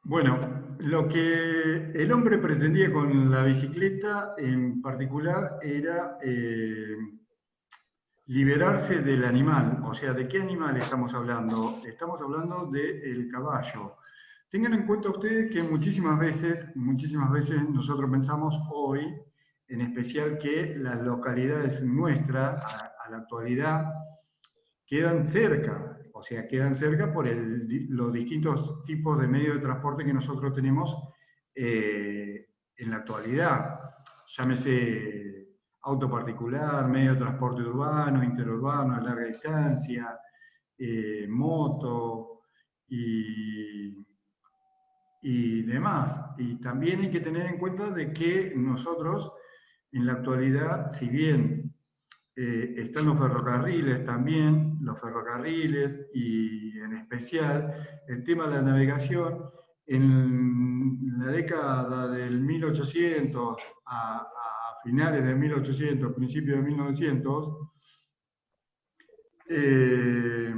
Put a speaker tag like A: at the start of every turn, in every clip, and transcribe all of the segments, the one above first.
A: Bueno, lo que el hombre pretendía con la bicicleta en particular era liberarse del animal. O sea, ¿de qué animal estamos hablando? Estamos hablando del caballo. Tengan en cuenta ustedes que muchísimas veces nosotros pensamos hoy, en especial que las localidades nuestras, a la actualidad, quedan cerca, o sea, quedan cerca por los distintos tipos de medios de transporte que nosotros tenemos en la actualidad. Llámese auto particular, medio de transporte urbano, interurbano, a larga distancia, moto y demás. Y también hay que tener en cuenta de que nosotros en la actualidad, si bien están los ferrocarriles también, los ferrocarriles y en especial el tema de la navegación. En la década del 1800 a finales de 1800, principios de 1900, eh,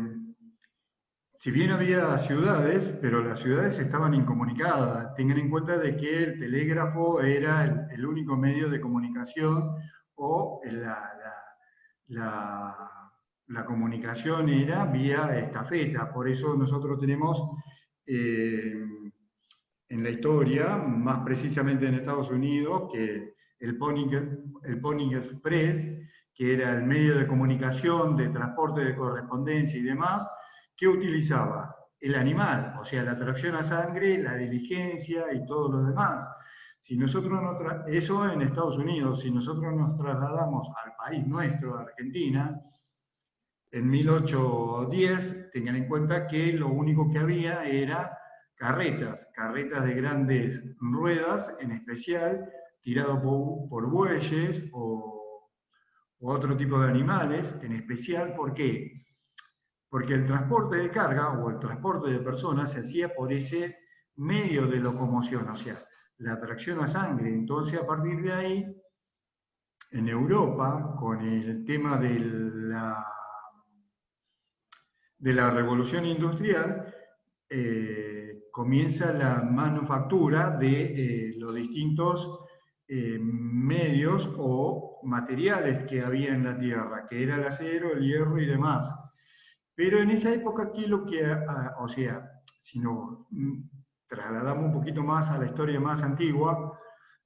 A: si bien había ciudades, pero las ciudades estaban incomunicadas. Tengan en cuenta de que el telégrafo era el único medio de comunicación o la, la comunicación era vía estafeta. Por eso nosotros tenemos eh, en la historia, más precisamente en Estados Unidos, que el Pony Express, que era el medio de comunicación, de transporte de correspondencia y demás, que utilizaba el animal, o sea, la tracción a sangre, la diligencia y todo lo demás. Si nosotros eso en Estados Unidos, si nosotros nos trasladamos al país nuestro, Argentina, en 1810, tengan en cuenta que lo único que había era carretas de grandes ruedas, en especial, tirado por bueyes o otro tipo de animales, en especial, ¿por qué? Porque el transporte de carga o el transporte de personas se hacía por ese medio de locomoción, o sea, la tracción a sangre. Entonces, a partir de ahí, en Europa, con el tema de la revolución industrial, comienza la manufactura de los distintos medios o materiales que había en la Tierra, que era el acero, el hierro y demás. Pero en esa época, ¿qué es lo que, o sea, si nos trasladamos un poquito más a la historia más antigua,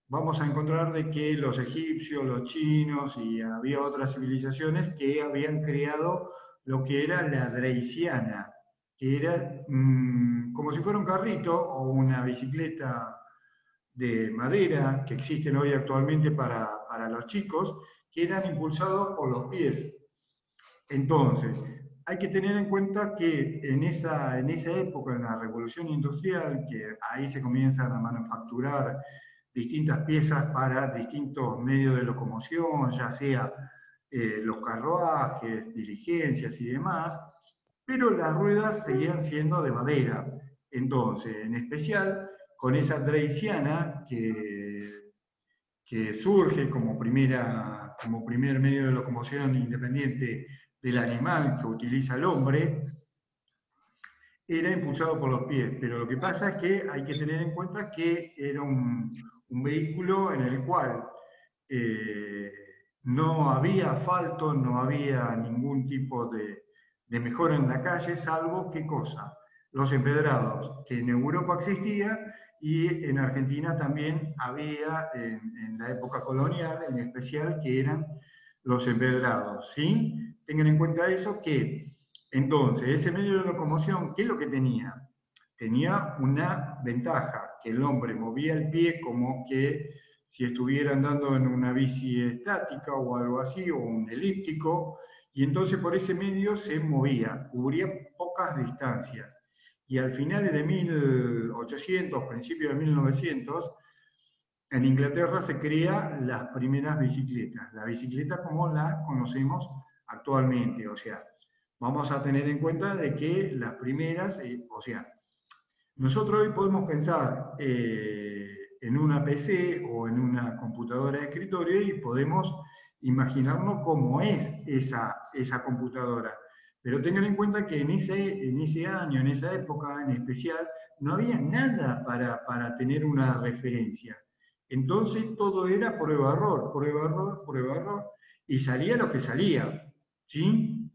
A: vamos a encontrar de que los egipcios, los chinos y había otras civilizaciones que habían creado lo que era la dreiciana, que era como si fuera un carrito o una bicicleta de madera que existen hoy actualmente para los chicos, que eran impulsados por los pies. Entonces, hay que tener en cuenta que en esa época, en la revolución industrial, que ahí se comienzan a manufacturar distintas piezas para distintos medios de locomoción, ya sea los carruajes, diligencias y demás, pero las ruedas seguían siendo de madera. Entonces, en especial, con esa dreiciana que surge como primer medio de locomoción independiente del animal que utiliza el hombre, era impulsado por los pies. Pero lo que pasa es que hay que tener en cuenta que era un vehículo en el cual eh, no había asfalto, no había ningún tipo de mejora en la calle, salvo qué cosa, los empedrados, que en Europa existían y en Argentina también había en la época colonial, en especial, que eran los empedrados, ¿sí? Tengan en cuenta eso que entonces ese medio de locomoción, ¿qué es lo que tenía? Tenía una ventaja, que el hombre movía el pie como que si estuviera andando en una bici estática o algo así, o un elíptico, y entonces por ese medio se movía, cubría pocas distancias. Y al final de 1800, principios de 1900, en Inglaterra se crean las primeras bicicletas, la bicicleta como la conocemos actualmente, o sea, vamos a tener en cuenta de que las primeras, o sea, nosotros hoy podemos pensar en una PC o en una computadora de escritorio y podemos imaginarnos cómo es esa computadora. Pero tengan en cuenta que en ese año, en esa época en especial, no había nada para tener una referencia. Entonces todo era prueba-error, prueba-error, prueba-error, y salía lo que salía, ¿sí?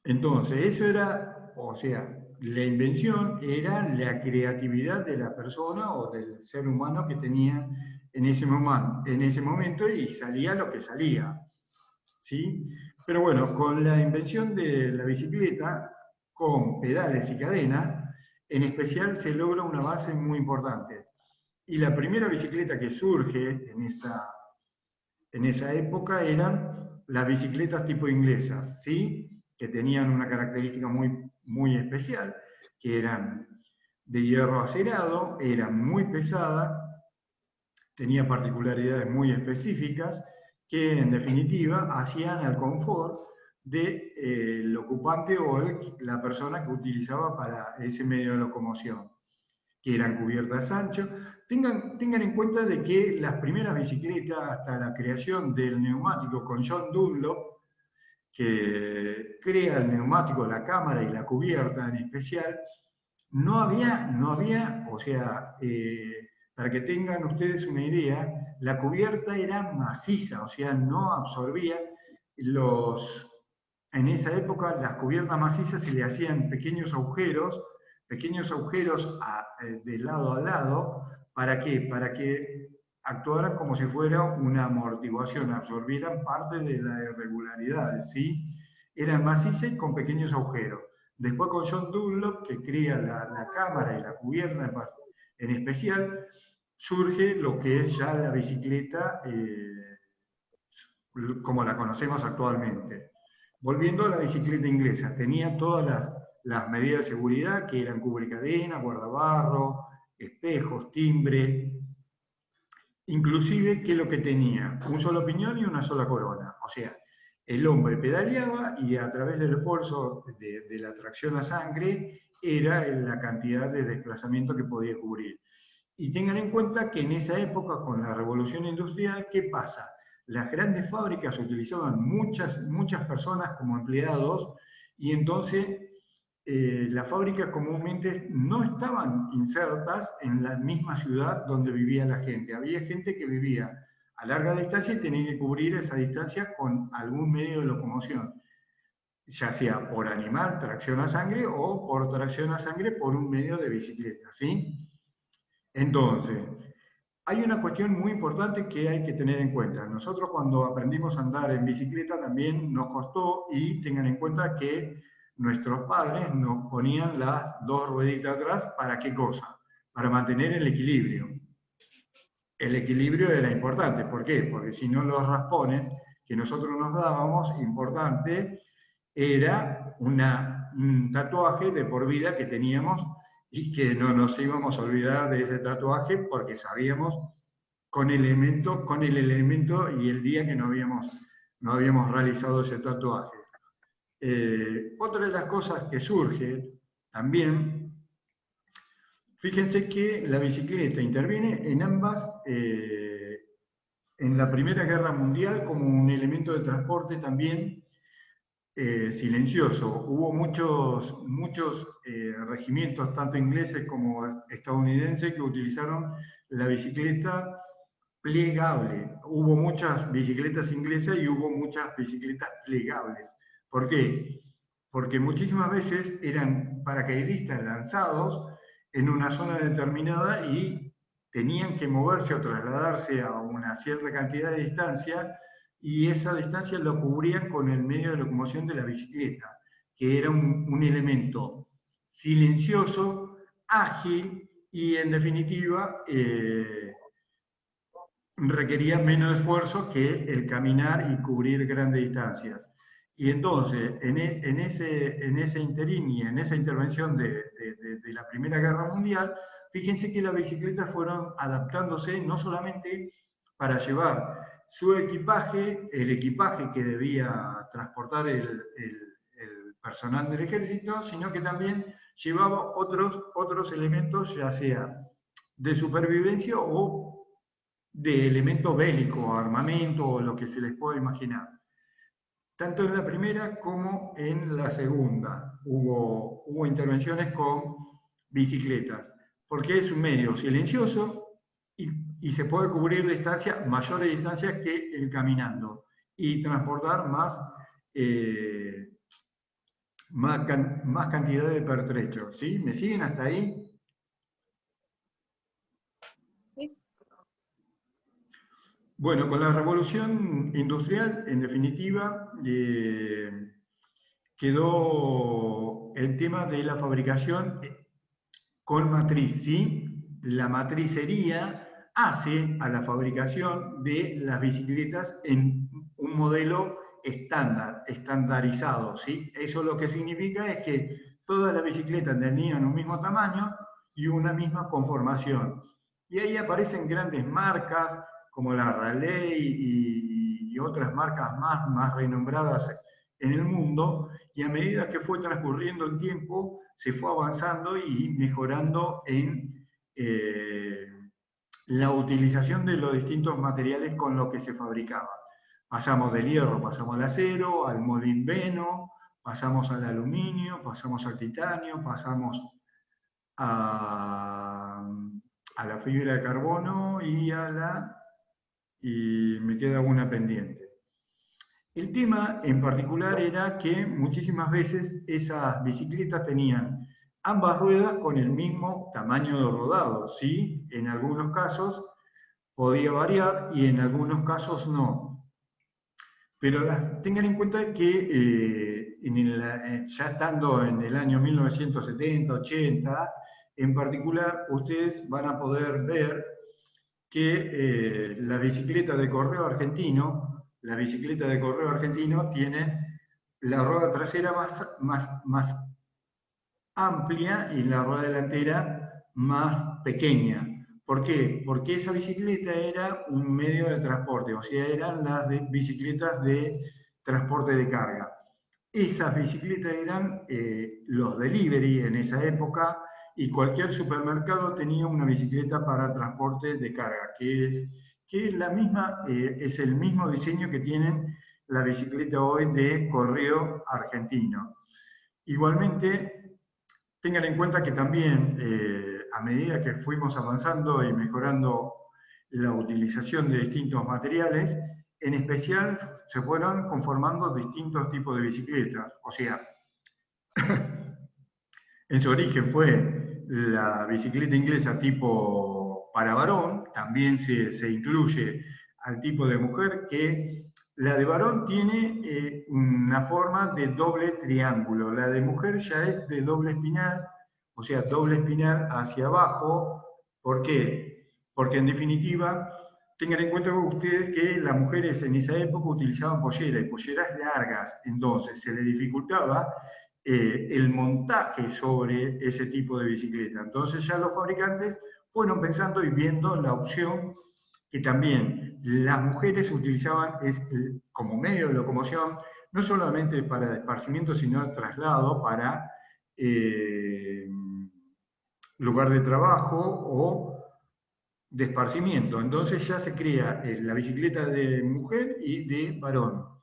A: Entonces, eso era, o sea, la invención era la creatividad de la persona o del ser humano que tenía en ese momento y salía lo que salía, ¿sí? Pero bueno, con la invención de la bicicleta, con pedales y cadena, en especial se logra una base muy importante. Y la primera bicicleta que surge en esa época eran las bicicletas tipo inglesas, ¿sí? Que tenían una característica muy especial, que eran de hierro acerado, eran muy pesadas, tenían particularidades muy específicas, que en definitiva hacían el confort del ocupante o la persona que utilizaba para ese medio de locomoción, que eran cubiertas ancho. Tengan en cuenta de que las primeras bicicletas, hasta la creación del neumático con John Dunlop, que crea el neumático, la cámara y la cubierta en especial, no había, o sea, para que tengan ustedes una idea, la cubierta era maciza, o sea, no absorbía en esa época las cubiertas macizas se le hacían pequeños agujeros de lado a lado. ¿Para qué? Para que actuaran como si fuera una amortiguación, absorbieran parte de las irregularidades, ¿sí? Eran macizas y con pequeños agujeros. Después con John Dunlop, que crea la cámara y la cubierta en especial, surge lo que es ya la bicicleta como la conocemos actualmente. Volviendo a la bicicleta inglesa, tenía todas las medidas de seguridad, que eran cubrecadena, guardabarro, espejos, timbre, inclusive, ¿qué es lo que tenía? Un solo piñón y una sola corona. O sea, el hombre pedaleaba y a través del esfuerzo de la tracción a sangre era la cantidad de desplazamiento que podía cubrir. Y tengan en cuenta que en esa época, con la revolución industrial, ¿qué pasa? Las grandes fábricas utilizaban muchas personas como empleados y entonces las fábricas comúnmente no estaban insertas en la misma ciudad donde vivía la gente. Había gente que vivía a larga distancia y tenía que cubrir esa distancia con algún medio de locomoción, ya sea por animal, tracción a sangre, o por tracción a sangre por un medio de bicicleta, ¿sí? Entonces, hay una cuestión muy importante que hay que tener en cuenta. Nosotros cuando aprendimos a andar en bicicleta también nos costó, y tengan en cuenta que nuestros padres nos ponían las dos rueditas atrás. ¿Para qué cosa? Para mantener el equilibrio. El equilibrio era importante. ¿Por qué? Porque si no, los raspones que nosotros nos dábamos, importante, era un tatuaje de por vida que teníamos y que no nos íbamos a olvidar de ese tatuaje porque sabíamos con el elemento y el día que no habíamos realizado ese tatuaje. Otra de las cosas que surge también, fíjense que la bicicleta interviene en ambas, en la Primera Guerra Mundial como un elemento de transporte también silencioso. Hubo muchos regimientos, tanto ingleses como estadounidenses, que utilizaron la bicicleta plegable. Hubo muchas bicicletas inglesas y hubo muchas bicicletas plegables. ¿Por qué? Porque muchísimas veces eran paracaidistas lanzados en una zona determinada y tenían que moverse o trasladarse a una cierta cantidad de distancia, y esa distancia lo cubrían con el medio de locomoción de la bicicleta, que era un elemento silencioso, ágil y en definitiva requería menos esfuerzo que el caminar y cubrir grandes distancias. Y entonces, en ese interín y en esa intervención de la Primera Guerra Mundial, fíjense que las bicicletas fueron adaptándose no solamente para llevar su equipaje, el equipaje que debía transportar el personal del ejército, sino que también llevaba otros elementos, ya sea de supervivencia o de elemento bélico, armamento o lo que se les pueda imaginar. tanto en la primera como en la segunda hubo intervenciones con bicicletas, porque es un medio silencioso y, y se puede cubrir mayores distancias que el caminando y transportar eh, más cantidad de pertrechos. ¿Sí? ¿Me siguen hasta ahí?
B: Sí.
A: Bueno, con la revolución industrial, en definitiva, quedó el tema de la fabricación con matriz, ¿sí? La matricería hace a la fabricación de las bicicletas en un modelo estándar, estandarizado, ¿sí? Eso lo que significa es que todas las bicicletas tenían un mismo tamaño y una misma conformación. Y ahí aparecen grandes marcas como la Raleigh y otras marcas más renombradas en el mundo, y a medida que fue transcurriendo el tiempo, se fue avanzando y mejorando en la utilización de los distintos materiales con los que se fabricaba. Pasamos del hierro, pasamos al acero, al molibdeno, pasamos al aluminio, pasamos al titanio, pasamos a, a la fibra de carbono y me queda una pendiente. El tema en particular era que muchísimas veces esas bicicletas tenían ambas ruedas con el mismo tamaño de rodado, ¿sí? En algunos casos podía variar y en algunos casos no. Pero tengan en cuenta que ya estando en el año 1970, 80, en particular, ustedes van a poder ver que la bicicleta de correo argentino tiene la rueda trasera más amplia y la rueda delantera más pequeña. ¿Por qué? Porque esa bicicleta era un medio de transporte, o sea, eran bicicletas de transporte de carga. Esas bicicletas eran los delivery en esa época y cualquier supermercado tenía una bicicleta para transporte de carga, que es la misma, es el mismo diseño que tienen la bicicleta hoy de correo argentino. Igualmente, tengan en cuenta que también a medida que fuimos avanzando y mejorando la utilización de distintos materiales, en especial se fueron conformando distintos tipos de bicicletas. O sea, en su origen fue la bicicleta inglesa tipo para varón, también se incluye al tipo de mujer, que la de varón tiene una forma de doble triángulo, la de mujer ya es de doble espinal, o sea, doble espinal hacia abajo. ¿Por qué? Porque en definitiva, tengan en cuenta ustedes que las mujeres en esa época utilizaban polleras y polleras largas, entonces se les dificultaba el montaje sobre ese tipo de bicicleta. Entonces ya los fabricantes fueron pensando y viendo la opción que también las mujeres utilizaban como medio de locomoción, no solamente para esparcimiento, sino traslado para eh, lugar de trabajo o de esparcimiento. Entonces ya se crea la bicicleta de mujer y de varón.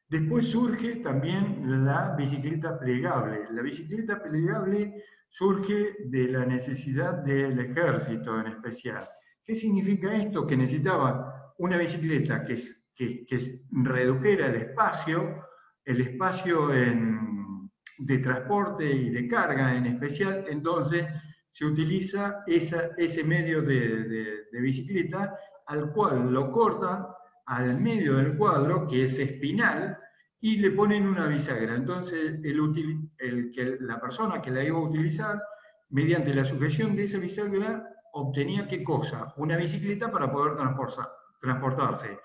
A: Después surge también la bicicleta plegable. La bicicleta plegable surge de la necesidad del ejército en especial. ¿Qué significa esto? Que necesitaba una bicicleta que redujera el espacio de transporte y de carga en especial. Entonces se utiliza ese medio de bicicleta al cual lo cortan al medio del cuadro, que es espinal, y le ponen una bisagra. Entonces, la persona que la iba a utilizar, mediante la sujeción de esa bisagra, obtenía ¿qué cosa? Una bicicleta para poder transportarse,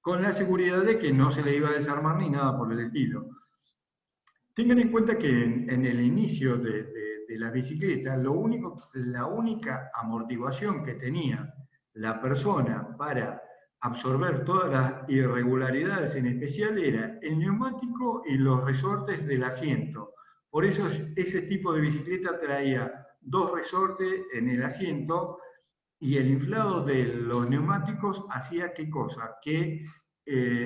A: con la seguridad de que no se le iba a desarmar ni nada por el estilo. Tengan en cuenta que en el inicio de la bicicleta, la única amortiguación que tenía la persona para absorber todas las irregularidades en especial era el neumático y los resortes del asiento. Por eso ese tipo de bicicleta traía dos resortes en el asiento y el inflado de los neumáticos hacía qué cosa? Que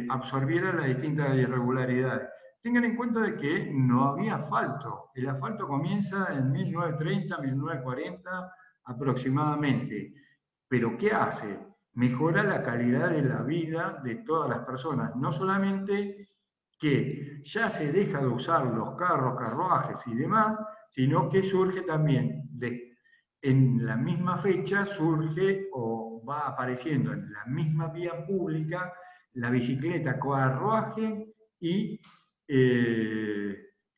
A: absorbiera las distintas irregularidades. Tengan en cuenta de que no había asfalto. El asfalto comienza en 1930, 1940 aproximadamente. ¿Pero qué hace? Mejora la calidad de la vida de todas las personas. No solamente que ya se deja de usar los carros, carruajes y demás, sino que surge también, en la misma fecha, surge o va apareciendo en la misma vía pública la bicicleta, carruaje y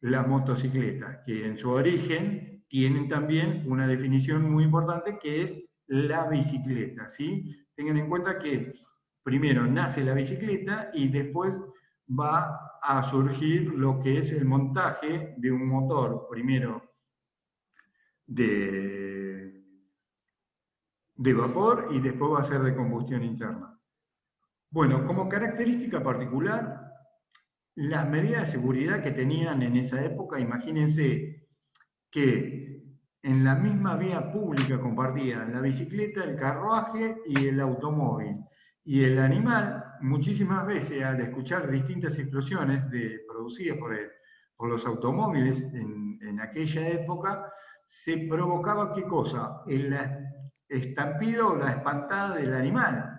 A: la motocicleta, que en su origen tienen también una definición muy importante que es la bicicleta, ¿sí? Tengan en cuenta que primero nace la bicicleta y después va a surgir lo que es el montaje de un motor, primero de vapor y después va a ser de combustión interna. Bueno, como característica particular, las medidas de seguridad que tenían en esa época, imagínense que en la misma vía pública compartían la bicicleta, el carruaje y el automóvil. Y el animal, muchísimas veces, al escuchar distintas explosiones producidas por los automóviles en aquella época, se provocaba ¿qué cosa? El estampido o la espantada del animal.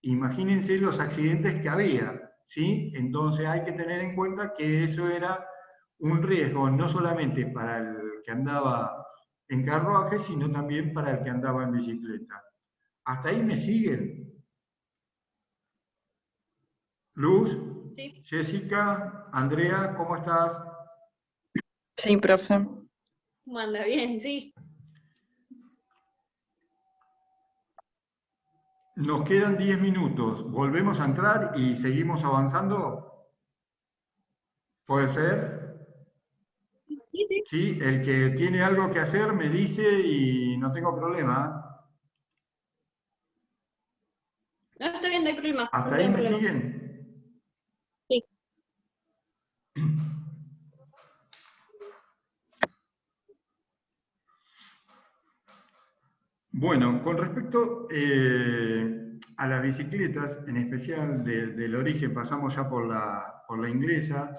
A: Imagínense los accidentes que había, ¿sí? Entonces hay que tener en cuenta que eso era un riesgo no solamente para el que andaba en carruaje, sino también para el que andaba en bicicleta. ¿Hasta ahí me siguen? Luz,
B: Sí.
A: Jessica, Andrea, ¿cómo estás?
C: Sí, profe.
B: Manda bien, sí.
A: Nos quedan 10 minutos. ¿Volvemos a entrar y seguimos avanzando? ¿Puede ser?
B: Sí, sí.
A: Sí, el que tiene algo que hacer me dice y no tengo problema.
B: No, está bien, no hay problema.
A: ¿Hasta
B: No
A: ahí
B: tengo
A: me
B: problema.
A: siguen?
B: Sí.
A: Bueno, con respecto a las bicicletas, en especial del origen, pasamos ya por la inglesa,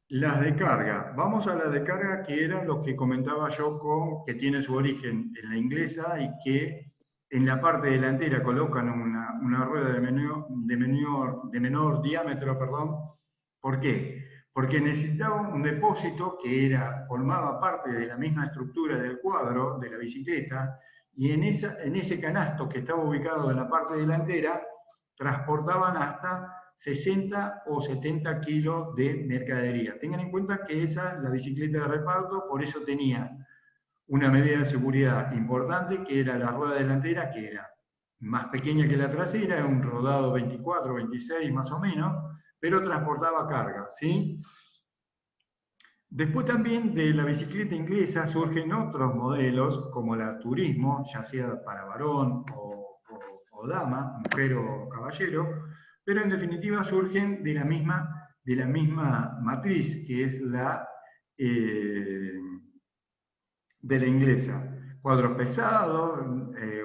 A: las de carga. Vamos a las de carga que eran los que comentaba yo que tiene su origen en la inglesa y que en la parte delantera colocan una rueda de menor diámetro, perdón. ¿Por qué? Porque necesitaban un depósito que formaba parte de la misma estructura del cuadro de la bicicleta, y en ese canasto que estaba ubicado en la parte delantera, transportaban hasta 60 o 70 kilos de mercadería. Tengan en cuenta que esa es la bicicleta de reparto, por eso tenía una medida de seguridad importante, que era la rueda delantera, que era más pequeña que la trasera, un rodado 24, 26 más o menos, pero transportaba carga, ¿sí? Después también de la bicicleta inglesa surgen otros modelos, como la turismo, ya sea para varón o dama, mujer o caballero, pero en definitiva surgen de la misma matriz, que es de la inglesa. Cuadros pesados,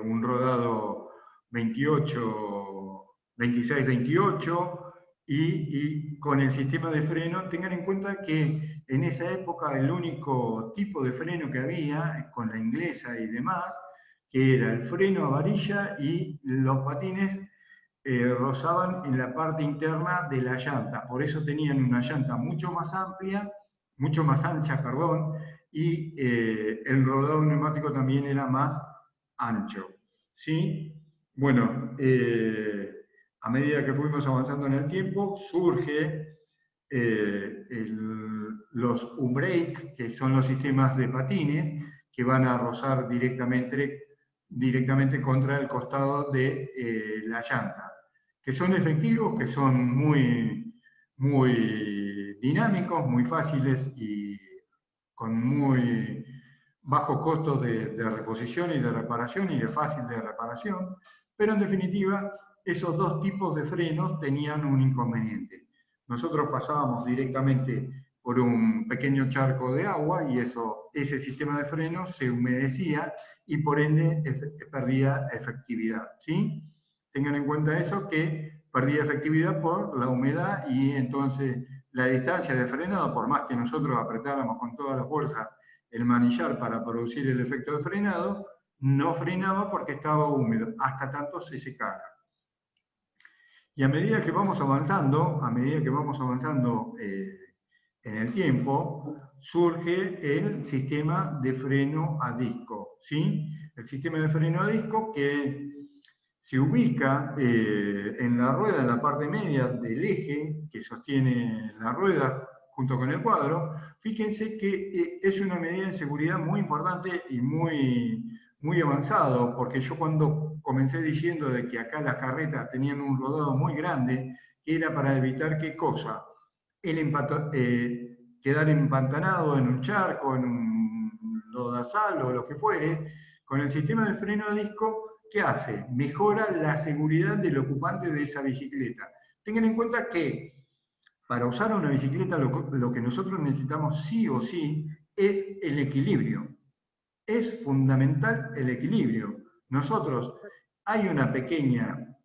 A: un rodado 28, 26-28, y con el sistema de freno. Tengan en cuenta que en esa época el único tipo de freno que había, con la inglesa y demás, que era el freno a varilla, y los patines rozaban en la parte interna de la llanta. Por eso tenían una llanta mucho más amplia, mucho más ancha, perdón, y el rodado neumático también era más ancho. ¿Sí? Bueno, a medida que fuimos avanzando en el tiempo, surge los U-brake, que son los sistemas de patines, que van a rozar directamente contra el costado de la llanta, que son efectivos, que son muy dinámicos, muy fáciles y con muy bajo costo de reposición y de reparación, y de fácil de reparación, pero en definitiva esos dos tipos de frenos tenían un inconveniente. Nosotros pasábamos directamente por un pequeño charco de agua y ese sistema de frenos se humedecía y por ende perdía efectividad, ¿sí? Tengan en cuenta eso, que perdía efectividad por la humedad y entonces la distancia de frenado, por más que nosotros apretáramos con toda la fuerza el manillar para producir el efecto de frenado, no frenaba porque estaba húmedo, hasta tanto se secara. Y a medida que vamos avanzando, en el tiempo, surge el sistema de freno a disco, ¿sí? El sistema de freno a disco que se ubica en la rueda, en la parte media del eje que sostiene la rueda junto con el cuadro. Fíjense que es una medida de seguridad muy importante y muy avanzado, porque yo cuando comencé diciendo de que acá las carretas tenían un rodado muy grande, era para evitar qué cosa, quedar empantanado en un charco, en un lodazal o lo que fuere. Con el sistema de freno a disco, ¿qué hace? Mejora la seguridad del ocupante de esa bicicleta. Tengan en cuenta que para usar una bicicleta lo que nosotros necesitamos sí o sí es el equilibrio. Es fundamental el equilibrio. Nosotros, hay una pequeña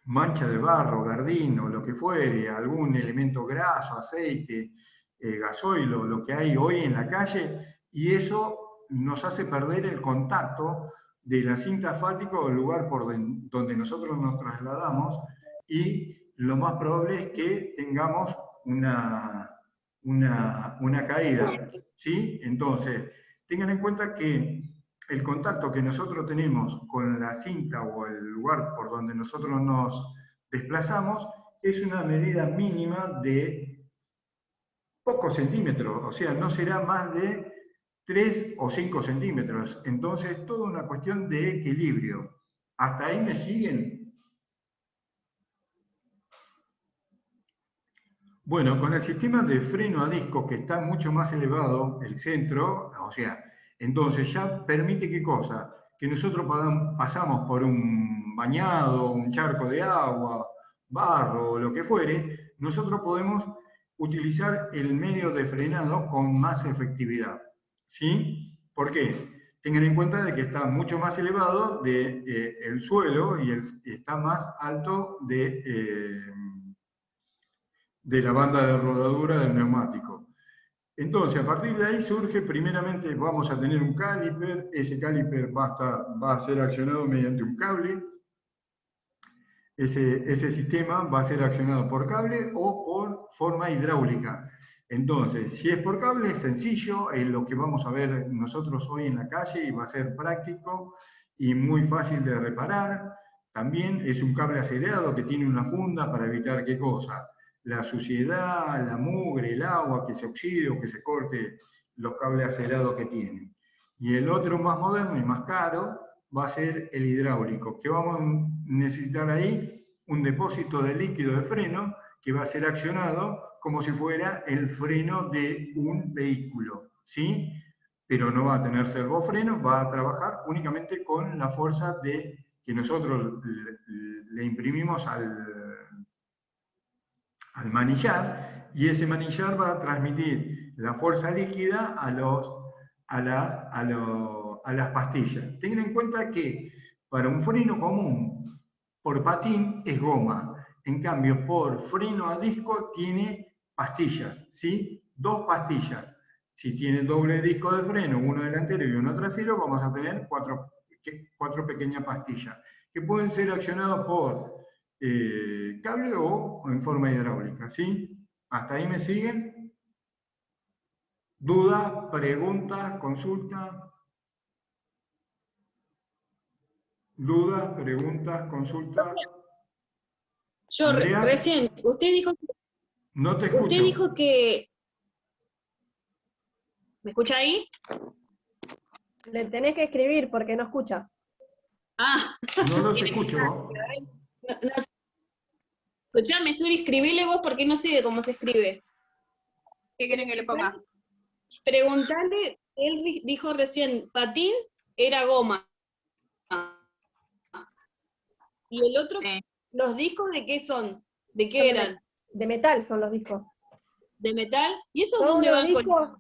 A: mancha de barro, gardín o lo que fuere, algún elemento graso, aceite, gasoil o lo que hay hoy en la calle, y eso nos hace perder el contacto de la cinta asfáltica o el lugar por donde nosotros nos trasladamos, y lo más probable es que tengamos una caída, ¿sí? Entonces, tengan en cuenta que el contacto que nosotros tenemos con la cinta o el lugar por donde nosotros nos desplazamos es una medida mínima de pocos centímetros, o sea, no será más de 3 o 5 centímetros. Entonces, toda una cuestión de equilibrio. ¿Hasta ahí me siguen? Bueno, con el sistema de freno a disco que está mucho más elevado, el centro, o sea, entonces ya permite qué cosa, que nosotros pasamos por un bañado, un charco de agua, barro o lo que fuere, nosotros podemos utilizar el medio de frenado con más efectividad. ¿Sí? ¿Por qué? Tengan en cuenta de que está mucho más elevado del suelo y está más alto de la banda de rodadura del neumático. Entonces, a partir de ahí surge, primeramente vamos a tener un caliper, ese caliper va a ser accionado mediante un cable, ese sistema va a ser accionado por cable o por forma hidráulica. Entonces, si es por cable, es sencillo, es lo que vamos a ver nosotros hoy en la calle y va a ser práctico y muy fácil de reparar. También es un cable acelerado que tiene una funda para evitar qué cosa, la suciedad, la mugre, el agua, que se oxide o que se corte los cables acelerados que tienen. Y el otro más moderno y más caro va a ser el hidráulico, que vamos a necesitar ahí un depósito de líquido de freno que va a ser accionado como si fuera el freno de un vehículo, ¿sí? Pero no va a tener servofreno, va a trabajar únicamente con la fuerza que nosotros le imprimimos al manillar, y ese manillar va a transmitir la fuerza líquida a las pastillas. Tengan en cuenta que para un freno común por patín es goma, en cambio por freno a disco tiene pastillas, ¿sí? 2 pastillas. Si tiene doble disco de freno, uno delantero y uno trasero, vamos a tener 4 pequeñas pastillas, que pueden ser accionadas por cable o en forma hidráulica, ¿sí? ¿Hasta ahí me siguen? ¿Dudas, preguntas, consultas? ¿Dudas, preguntas, consultas?
B: Yo
A: Andrea,
B: recién,
A: no te escucho.
B: usted dijo que... ¿Me escucha ahí?
D: Le tenés que escribir porque no escucha.
B: Ah,
A: No los escucho.
B: no, escuchame, Suri, escribile vos porque no sé cómo se escribe.
C: ¿Qué quieren que le ponga?
B: Preguntale, él dijo recién, patín era goma. Y el otro,
C: Sí.
B: ¿los discos de qué son? ¿De qué eran?
D: De metal son los discos.
B: ¿De metal? ¿Y eso
D: Son
B: dónde
D: unos
B: van
D: discos,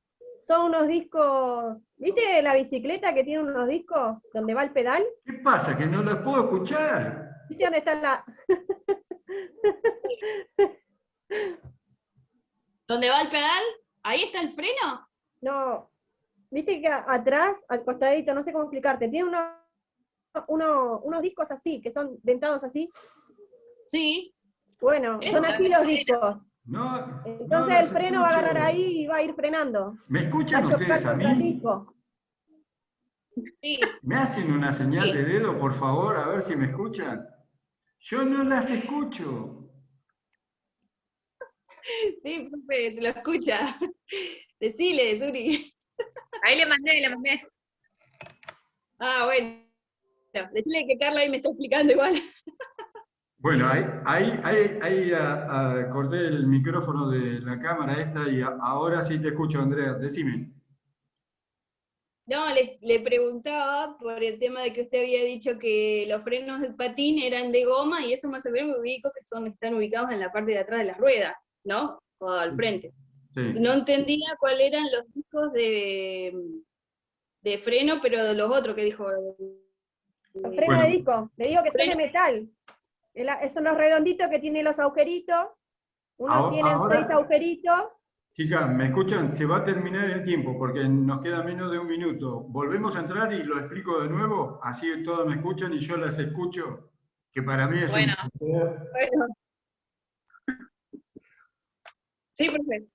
D: son unos discos, ¿viste la bicicleta que tiene unos discos donde va el pedal?
A: ¿Qué pasa? ¿Que no los puedo escuchar?
D: ¿Viste dónde está
B: ¿Dónde va el pedal? ¿Ahí está el freno?
D: No, viste que atrás, al costadito, no sé cómo explicarte, tiene unos discos así, que son dentados así.
B: Sí.
D: Bueno, son así los discos.
A: No, no
D: Entonces el
A: los
D: freno va a agarrar
A: escucho.
D: ahí y va a ir frenando.
A: ¿Me
D: Va
A: escuchan
D: a chocar
A: ustedes a
D: contra el
A: mí?
D: disco.
B: Sí.
A: ¿Me hacen una señal de dedo, por favor, a ver si me escuchan? Yo no las escucho.
B: Sí, profe, se lo escucha. Decile, Suri.
C: Ahí le mandé, le mandé.
B: Ah, bueno. Decile que Carla ahí me está explicando igual.
A: Bueno, corté el micrófono de la cámara esta y ahora sí te escucho, Andrea. Decime.
B: No, le preguntaba por el tema de que usted había dicho que los frenos del patín eran de goma y eso más o menos me ubico que están ubicados en la parte de atrás de las ruedas, ¿no? O al frente.
A: Sí.
B: No entendía cuáles eran los discos de freno, pero de los otros que dijo.
D: Los frenos
A: Bueno,
D: de disco, le digo que son de
B: Freno-
D: metal. Son los redonditos que tienen los agujeritos. Unos tienen 6
A: ahora,
D: agujeritos.
A: chicas, ¿me escuchan? Se va a terminar el tiempo porque nos queda menos de un minuto. Volvemos a entrar y lo explico de nuevo, así todos me escuchan y yo las escucho, que para mí es un
C: Bueno,
A: placer.
B: Bueno, sí, profe.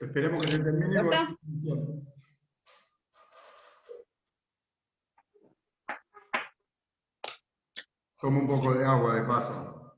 A: Esperemos que se termine.
B: ¿Ya está?
A: Tomo un poco de agua de paso.